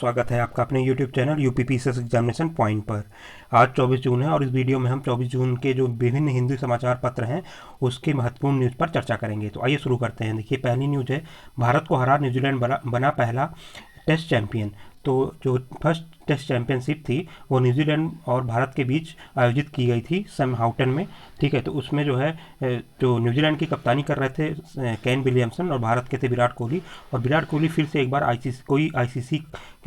स्वागत है आपका अपने YouTube channel UPPCS examination point पर। आज 24 जून है और इस वीडियो में हम 24 जून के जो विभिन्न हिंदी समाचार पत्र हैं उसके महत्वपूर्ण न्यूज़ पर चर्चा करेंगे। तो आइए शुरू करते हैं। देखिए, पहली न्यूज़ है, भारत को हरा न्यूजीलैंड बना पहला टेस्ट चैंपियन। तो जो फर्स्ट टेस्ट चैंपियनशिप थी वो न्यूजीलैंड और भारत के बीच आयोजित की गई थी सैमहाउटन में। ठीक है, तो उसमें जो है जो न्यूजीलैंड की कप्तानी कर रहे थे केन विलियमसन और भारत के थे विराट कोहली। और विराट कोहली फिर से एक बार आईसीसी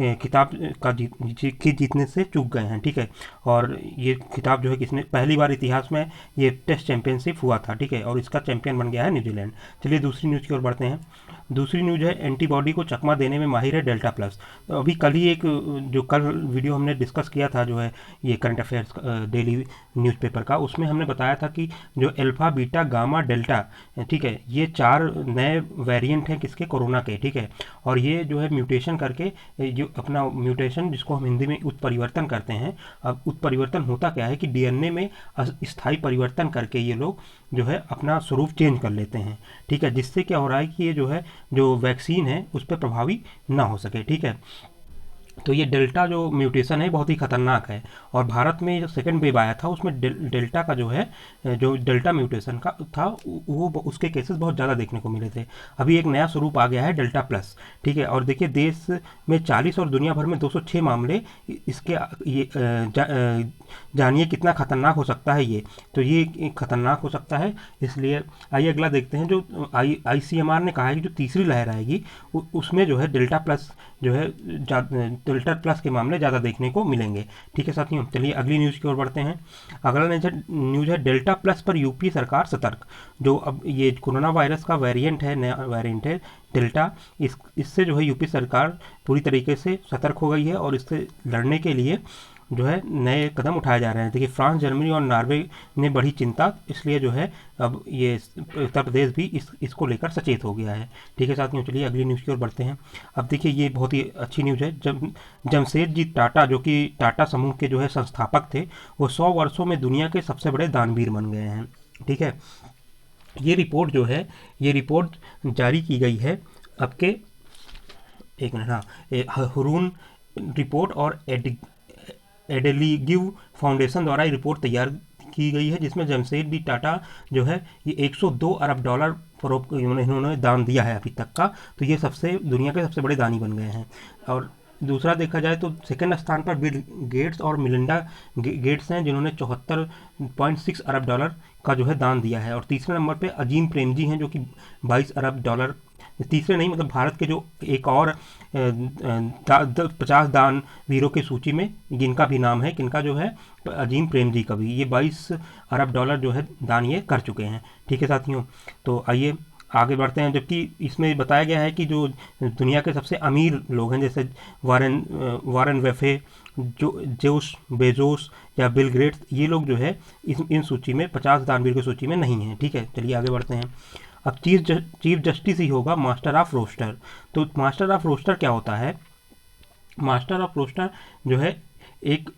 खिताब का जीतने से चूक गए हैं। ठीक है, और ये खिताब जो है किसने, पहली बार इतिहास में ये टेस्ट चैंपियनशिप हुआ था। ठीक है, और इसका चैंपियन बन गया है न्यूजीलैंड। चलिए दूसरी न्यूज़ की ओर बढ़ते हैं। दूसरी न्यूज़ है, एंटीबॉडी को चकमा देने में माहिर है डेल्टा प्लस। तो अभी कल ही एक जो कल वीडियो हमने डिस्कस किया था जो है ये करंट अफेयर्स डेली न्यूज़पेपर का, उसमें हमने बताया था कि जो अल्फा बीटा गामा डेल्टा, ठीक है, ये 4 नए वेरिएंट हैं किसके, कोरोना के। ठीक है, और ये जो है म्यूटेशन करके, जो अपना म्यूटेशन जिसको हम हिंदी में उत्परिवर्तन करते हैं, अब उत्परिवर्तन होता क्या है कि डीएनए में स्थायी परिवर्तन करके ये लोग जो है अपना स्वरूप चेंज कर लेते हैं। ठीक है, जिससे क्या हो रहा है कि ये जो है जो वैक्सीन है उस पर प्रभावी ना हो सके। ठीक है, तो ये डेल्टा जो म्यूटेशन है बहुत ही खतरनाक है। और भारत में जो सेकंड वेव आया था उसमें डेल्टा का जो है, जो डेल्टा म्यूटेशन का था वो उसके केसेस बहुत ज़्यादा देखने को मिले थे। अभी एक नया स्वरूप आ गया है डेल्टा प्लस। ठीक है, और देखिए देश में 40 और दुनिया भर में 206 मामले इसके। ये जानिए कितना खतरनाक हो सकता है ये। तो ये खतरनाक हो सकता है, इसलिए आइए अगला देखते हैं। जो ICMR ने कहा है कि जो तीसरी लहर आएगी उसमें जो है डेल्टा प्लस जो है डेल्टा प्लस के मामले ज़्यादा देखने को मिलेंगे। ठीक है साथियों, चलिए अगली न्यूज़ की ओर बढ़ते हैं। अगला न्यूज़ है डेल्टा प्लस पर यूपी सरकार सतर्क। जो अब ये कोरोना वायरस का वेरिएंट है, नया वेरिएंट है डेल्टा, इससे जो है यूपी सरकार पूरी तरीके से सतर्क हो गई है और इससे लड़ने के लिए जो है नए कदम उठाए जा रहे हैं। देखिए फ्रांस, जर्मनी और नॉर्वे ने बढ़ी चिंता, इसलिए जो है अब ये उत्तर प्रदेश भी इसको लेकर सचेत हो गया है। ठीक है साथियों, चलिए अगली न्यूज़ की ओर बढ़ते हैं। अब देखिए ये बहुत ही अच्छी न्यूज़ है। जमशेदजी टाटा, जो कि टाटा समूह के जो है संस्थापक थे, वो 100 वर्षों में दुनिया के सबसे बड़े दानवीर बन गए हैं। ठीक है, ये रिपोर्ट जो है, ये रिपोर्ट जारी की गई है आपके, एक मिनट, हाँ, हुरून रिपोर्ट और एडेलिग्यू फाउंडेशन द्वारा ये रिपोर्ट तैयार की गई है, जिसमें जमशेदजी टाटा जो है ये 102 अरब डॉलर इन्होंने दान दिया है अभी तक का। तो ये दुनिया के सबसे बड़े दानी बन गए हैं। और दूसरा देखा जाए तो सेकंड स्थान पर बिल गेट्स और मिलिंडा गेट्स हैं, जिन्होंने 74.6 अरब डॉलर का जो है दान दिया है। और तीसरे नंबर पे अजीम प्रेमजी हैं, जो कि 22 अरब डॉलर, तीसरे नहीं मतलब भारत के जो एक और 50 दान वीरों की सूची में जिनका भी नाम है, किनका जो है, अजीम प्रेमजी का भी, ये 22 अरब डॉलर जो है दान ये कर चुके हैं। ठीक है साथियों, तो आइए आगे बढ़ते हैं। जबकि इसमें बताया गया है कि जो दुनिया के सबसे अमीर लोग हैं, जैसे वारेन वेफे, जो जेफ बेजोस या बिल गेट्स, ये लोग जो है इन सूची में 50 दानवीर की सूची में नहीं है। ठीक है, चलिए आगे बढ़ते हैं। अब चीफ जस्टिस ही होगा मास्टर ऑफ रोस्टर। तो मास्टर ऑफ रोस्टर क्या होता है? मास्टर ऑफ रोस्टर जो है एक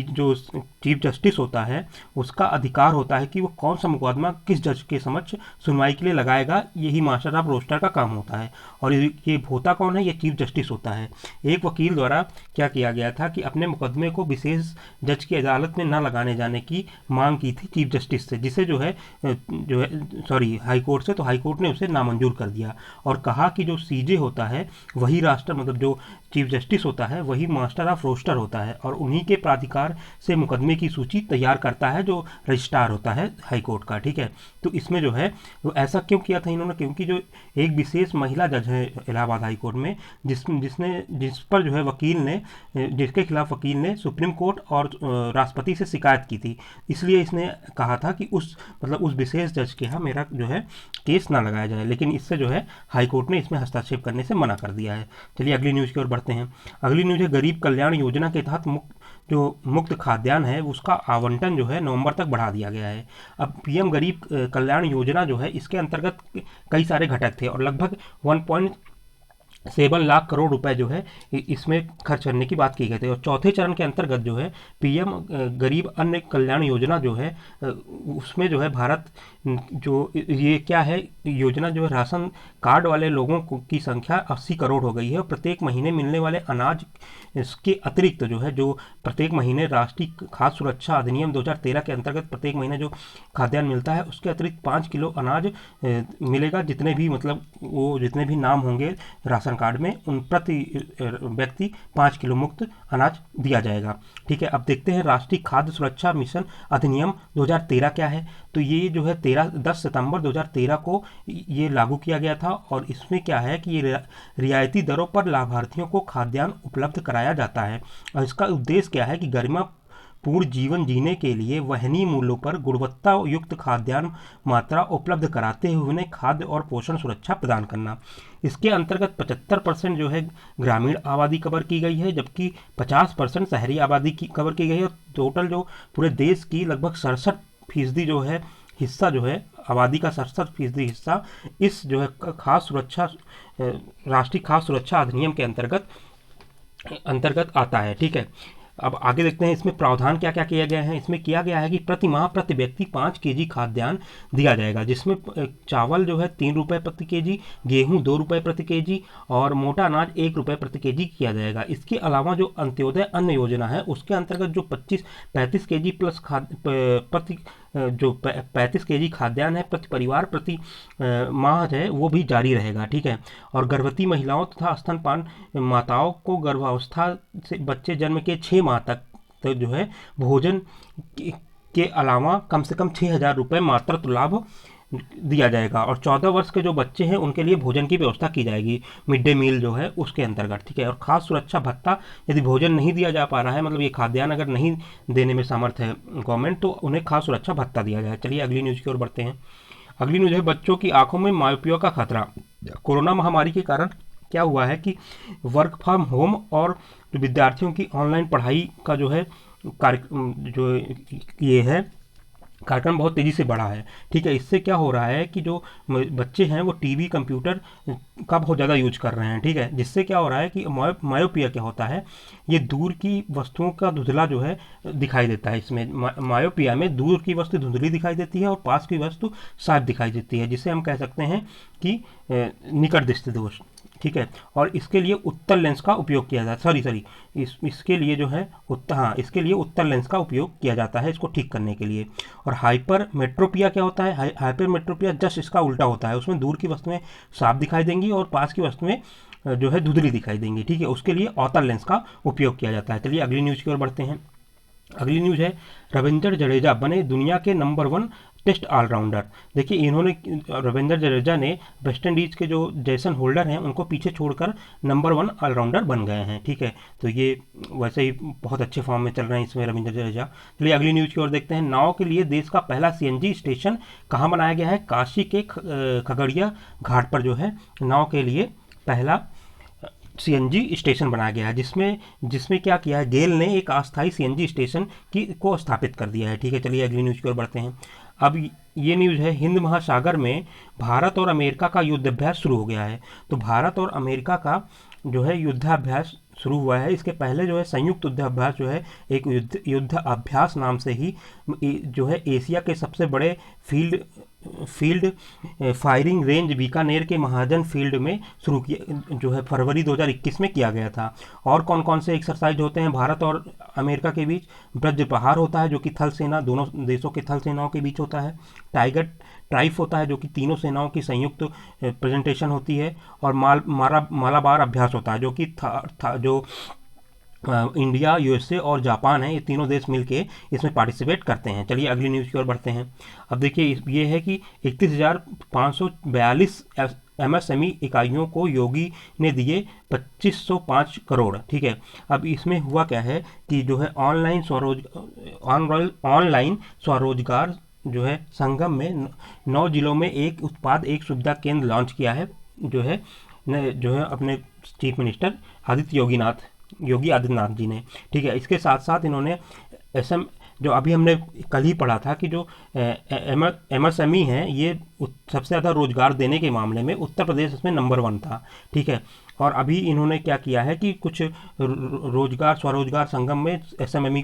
जो चीफ जस्टिस होता है उसका अधिकार होता है कि वो कौन सा मुकदमा किस जज के समक्ष सुनवाई के लिए लगाएगा। यही मास्टर ऑफ रोस्टर का काम होता है। और ये होता कौन है? ये चीफ जस्टिस होता है। एक वकील द्वारा क्या किया गया था कि अपने मुकदमे को विशेष जज की अदालत में न लगाने जाने की मांग की थी चीफ जस्टिस से, जिसे जो है हाई कोर्ट से, तो हाई कोर्ट ने उसे नामंजूर कर दिया और कहा कि जो सीजे होता है वही राष्ट्र, मतलब जो चीफ जस्टिस होता है वही मास्टर ऑफ रोस्टर होता है, और उन्हीं के प्राधिकार से मुकदमे की सूची तैयार करता है जो रजिस्ट्रार होता है हाई कोर्ट का। ठीक है, तो इसमें जो है वो ऐसा क्यों किया था इन्होंने? क्योंकि जो एक विशेष महिला जज है इलाहाबाद हाई कोर्ट में, जिस पर जो है वकील ने, जिसके खिलाफ वकील ने सुप्रीम कोर्ट और राष्ट्रपति से शिकायत की थी, इसलिए इसने कहा था कि उस विशेष जज के यहाँ मेरा जो है केस ना लगाया जाए। लेकिन इससे जो है हाई कोर्ट ने इसमें हस्तक्षेप करने से मना कर दिया है। चलिए अगली न्यूज़ की ओर बढ़ते हैं। अगली न्यूज़ है, गरीब कल्याण योजना के तहत मुक्त खाद्यान्न है उसका आवंटन जो है नवंबर तक बढ़ा दिया गया है। अब पीएम गरीब कल्याण योजना जो है, इसके अंतर्गत कई सारे घटक थे और लगभग 7 लाख करोड़ रुपए जो है इसमें खर्च करने की बात की गई थी। और चौथे चरण के अंतर्गत जो है पीएम गरीब अन्न कल्याण योजना जो है उसमें जो है भारत जो ये क्या है योजना जो है राशन कार्ड वाले लोगों की संख्या 80 करोड़ हो गई है और प्रत्येक महीने मिलने वाले अनाज इसके अतिरिक्त जो है जो प्रत्येक महीने राष्ट्रीय खाद्य सुरक्षा अधिनियम 2013 के अंतर्गत प्रत्येक महीने जो खाद्यान्न मिलता है उसके अतिरिक्त 5 किलो अनाज मिलेगा। जितने भी मतलब वो जितने भी नाम होंगे राशन कार्ड में उन प्रति व्यक्ति 5 किलो मुक्त अनाज दिया जाएगा। ठीक है, अब देखते हैं राष्ट्रीय खाद्य सुरक्षा मिशन अधिनियम 2013 क्या है। तो ये जो है 10 सितंबर 2013 को ये लागू किया गया था और इसमें क्या है कि ये रियायती दरों पर लाभार्थियों को खाद्यान्न उपलब्ध कराया जाता है। और इसका उद्देश्य क्या है कि गरिमा पूर्ण जीवन जीने के लिए वहनीय मूल्यों पर गुणवत्ता युक्त खाद्यान्न मात्रा उपलब्ध कराते हुए उन्हें खाद्य और पोषण सुरक्षा प्रदान करना। इसके अंतर्गत 75% जो है ग्रामीण आबादी कवर की गई है जबकि 50% शहरी आबादी की कवर की गई है। और टोटल जो पूरे देश की लगभग 67% जो है हिस्सा जो है आबादी का 67% हिस्सा इस जो है खाद्य सुरक्षा राष्ट्रीय खाद्य सुरक्षा अधिनियम के अंतर्गत आता है। ठीक है, अब आगे देखते हैं इसमें प्रावधान क्या क्या किया गया है। इसमें किया गया है कि प्रति माह प्रति व्यक्ति 5 केजी खाद्यान्न दिया जाएगा जिसमें चावल जो है 3 रुपये प्रति केजी, गेहूं 2 रुपये प्रति केजी और मोटा अनाज 1 रुपये प्रति केजी किया जाएगा। इसके अलावा जो अंत्योदय अन्न योजना है उसके अंतर्गत जो 35 केजी प्लस प्रति जो 35 केजी खाद्यान्न है प्रति परिवार प्रति माह है वो भी जारी रहेगा। ठीक है, और गर्भवती महिलाओं तथा स्तनपान माताओं को गर्भावस्था से बच्चे जन्म के 6 माह तक तो जो है भोजन के अलावा कम से कम 6,000 रुपये मातृत्व लाभ दिया जाएगा। और 14 वर्ष के जो बच्चे हैं उनके लिए भोजन की व्यवस्था की जाएगी मिड डे मील जो है उसके अंतर्गत। ठीक है, और खाद्य सुरक्षा भत्ता यदि भोजन नहीं दिया जा पा रहा है मतलब ये खाद्यान्न अगर नहीं देने में सामर्थ्य है गवर्नमेंट तो उन्हें खाद्य सुरक्षा भत्ता दिया जाए। चलिए अगली न्यूज़ की ओर बढ़ते हैं। अगली न्यूज़ है बच्चों की आंखों में मायोपिया का खतरा। कोरोना महामारी के कारण क्या हुआ है कि वर्क फ्रॉम होम और विद्यार्थियों की ऑनलाइन पढ़ाई का जो है जो ये है कार्यक्रम बहुत तेज़ी से बढ़ा है। ठीक है, इससे क्या हो रहा है कि जो बच्चे हैं वो टीवी कंप्यूटर का बहुत ज़्यादा यूज कर रहे हैं। ठीक है, जिससे क्या हो रहा है कि मायोपिया क्या होता है ये दूर की वस्तुओं का धुंधला जो है दिखाई देता है। इसमें मायोपिया में दूर की वस्तु धुंधली दिखाई देती है और पास की वस्तु साफ दिखाई देती है जिसे हम कह सकते हैं कि निकट दृष्टि दोष। ठीक है, और इसके लिए उत्तर लेंस का उपयोग किया जाता है इसके लिए जो है इसके लिए उत्तर लेंस का उपयोग किया जाता है इसको ठीक करने के लिए। और हाइपर मेट्रोपिया क्या होता है? हाइपर मेट्रोपिया जस्ट इसका उल्टा होता है, उसमें दूर की वस्तुएं साफ दिखाई देंगी और पास की वस्तुएं जो है धुंधली दिखाई देंगी। ठीक है, उसके लिए अवतल लेंस का उपयोग किया जाता है। चलिए अगली न्यूज़ की ओर बढ़ते हैं। अगली न्यूज़ है रविंद्र जडेजा बने दुनिया के नंबर 1 टेस्ट ऑलराउंडर। देखिए इन्होंने रविंद्र जडेजा ने वेस्ट इंडीज़ के जो जेसन होल्डर हैं उनको पीछे छोड़कर नंबर 1 ऑलराउंडर बन गए हैं। ठीक है, तो ये वैसे ही बहुत अच्छे फॉर्म में चल रहे हैं इसमें रविंद्र जडेजा। चलिए अगली न्यूज़ की ओर देखते हैं। नाव के लिए देश का पहला सीएनजी स्टेशन कहाँ बनाया गया है? काशी के खगड़िया घाट पर जो है नाव के लिए पहला सीएनजी स्टेशन बनाया गया है जिसमें क्या किया है गेल ने एक अस्थायी सीएनजी स्टेशन को स्थापित कर दिया है। ठीक है, चलिए अगली न्यूज़ की ओर बढ़ते हैं। अब ये न्यूज़ है हिंद महासागर में भारत और अमेरिका का युद्धाभ्यास शुरू हो गया है। तो भारत और अमेरिका का जो है युद्धाभ्यास शुरू हुआ है। इसके पहले जो है संयुक्त युद्धाभ्यास जो है एक युद्धाभ्यास नाम से ही जो है एशिया के सबसे बड़े फील्ड फायरिंग रेंज बीकानेर के महाजन फील्ड में शुरू किया जो है फरवरी 2021 में किया गया था। और कौन कौन से एक्सरसाइज होते हैं भारत और अमेरिका के बीच? ब्रज प्रहार होता है जो कि थल सेना दोनों देशों के थल सेनाओं के बीच होता है। टाइगर ट्राइफ होता है जो कि तीनों सेनाओं की संयुक्त प्रेजेंटेशन होती है। और मालाबार अभ्यास होता है जो कि जो इंडिया यूएसए और जापान है ये तीनों देश मिलके इसमें पार्टिसिपेट करते हैं। चलिए अगली न्यूज़ की ओर बढ़ते हैं। अब देखिए ये है कि 31,542 एमएसएमई इकाइयों को योगी ने दिए 2505 करोड़। ठीक है, अब इसमें हुआ क्या है कि जो है ऑनलाइन स्वरोजगार जो है संगम में 9 जिलों में एक उत्पाद एक सुविधा केंद्र लॉन्च किया है जो है अपने चीफ मिनिस्टर योगी आदित्यनाथ जी ने। ठीक है, इसके साथ साथ इन्होंने जो अभी हमने कल ही पढ़ा था कि जो एमएसएमई हैं ये सबसे ज़्यादा रोजगार देने के मामले में उत्तर प्रदेश इसमें नंबर 1 था। ठीक है, और अभी इन्होंने क्या किया है कि कुछ रोजगार स्वरोजगार संगम में एसएमएमई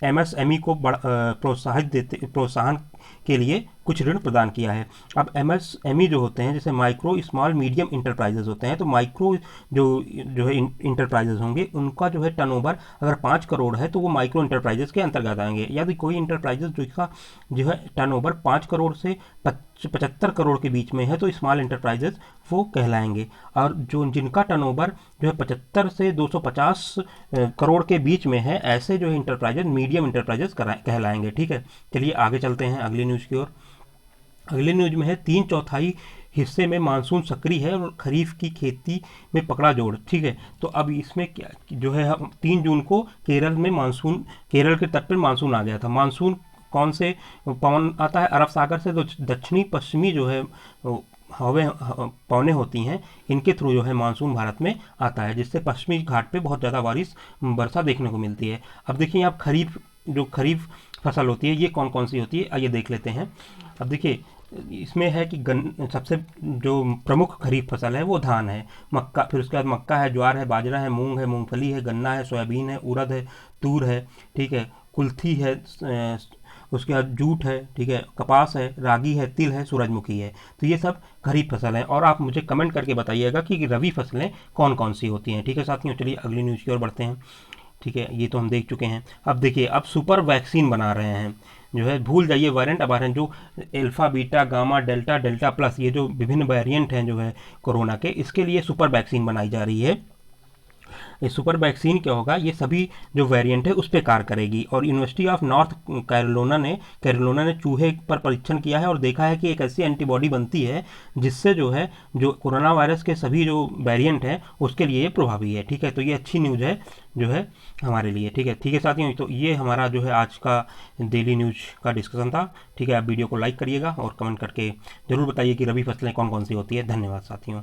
एमएसएमई को प्रोत्साहन के लिए कुछ ऋण प्रदान किया है। अब एमएसएमई जो होते हैं, जैसे माइक्रो स्मॉल मीडियम इंटरप्राइजेज होते हैं, तो माइक्रो जो जो है इंटरप्राइजेज होंगे, उनका जो है टर्नओवर अगर 5 करोड़ है तो वो माइक्रो इंटरप्राइजेज के अंतर्गत आएंगे। यदि कोई इंटरप्राइजेज जिसका जो है टर्नओवर 5 करोड़ से 75 करोड़ के बीच में है तो स्मॉल इंटरप्राइजेज वो कहलाएंगे। और जो जिनका टर्नओवर जो है 75 से 250 करोड़ के बीच में है, ऐसे जो है इंटरप्राइजेज मीडियम इंटरप्राइजेज कहलाएंगे। ठीक है, चलिए आगे चलते हैं अगली न्यूज़ की ओर। अगली न्यूज में है 3/4 हिस्से में मानसून सक्रिय है और खरीफ की खेती में पकड़ा जोर। ठीक है, तो अब इसमें क्या जो है, हम 3 जून को केरल में मानसून, केरल के तट पर मानसून आ गया था। मानसून कौन से पवन आता है? अरब सागर से। तो दक्षिणी पश्चिमी जो है हवा पवनें होती हैं, इनके थ्रू जो है मानसून भारत में आता है, जिससे पश्चिमी घाट पे बहुत ज़्यादा वर्षा देखने को मिलती है। अब देखिए आप खरीफ फसल होती है ये कौन कौन सी होती है, आइए देख लेते हैं। अब देखिए इसमें है कि सबसे जो प्रमुख खरीफ फसल है वो धान है, मक्का, फिर उसके बाद मक्का है, ज्वार है, बाजरा है, मूंग है, मूंगफली है, गन्ना है, सोयाबीन है, उड़द है, तूर है, ठीक है, कुल्थी है, उसके बाद जूट है, ठीक है, कपास है, रागी है, तिल है, सूरजमुखी है। तो ये सब खरीफ फसल हैं और आप मुझे कमेंट करके बताइएगा कि रबी फसलें कौन कौन सी होती हैं। ठीक है साथियों, चलिए अगली न्यूज़ की ओर बढ़ते हैं। ठीक है, ये तो हम देख चुके हैं। अब देखिए अब सुपर वैक्सीन बना रहे हैं, जो है भूल जाइए वेरिएंट, अब आ रहे हैं जो alpha beta gamma delta delta plus, ये जो विभिन्न वेरिएंट हैं जो है कोरोना के, इसके लिए सुपर वैक्सीन बनाई जा रही है। ये सुपर वैक्सीन क्या होगा, ये सभी जो वेरिएंट है उस पर कार्य करेगी। और यूनिवर्सिटी ऑफ नॉर्थ कैरोलिना ने चूहे पर परीक्षण किया है और देखा है कि एक ऐसी एंटीबॉडी बनती है जिससे जो है जो कोरोना वायरस के सभी जो वेरिएंट हैं उसके लिए ये प्रभावी है। ठीक है, तो ये अच्छी न्यूज़ है जो है हमारे लिए। ठीक है साथियों, तो ये हमारा जो है आज का डेली न्यूज का डिस्कशन था। ठीक है, आप वीडियो को लाइक करिएगा और कमेंट करके ज़रूर बताइए कि रबी फसलें कौन कौन सी होती है। धन्यवाद साथियों।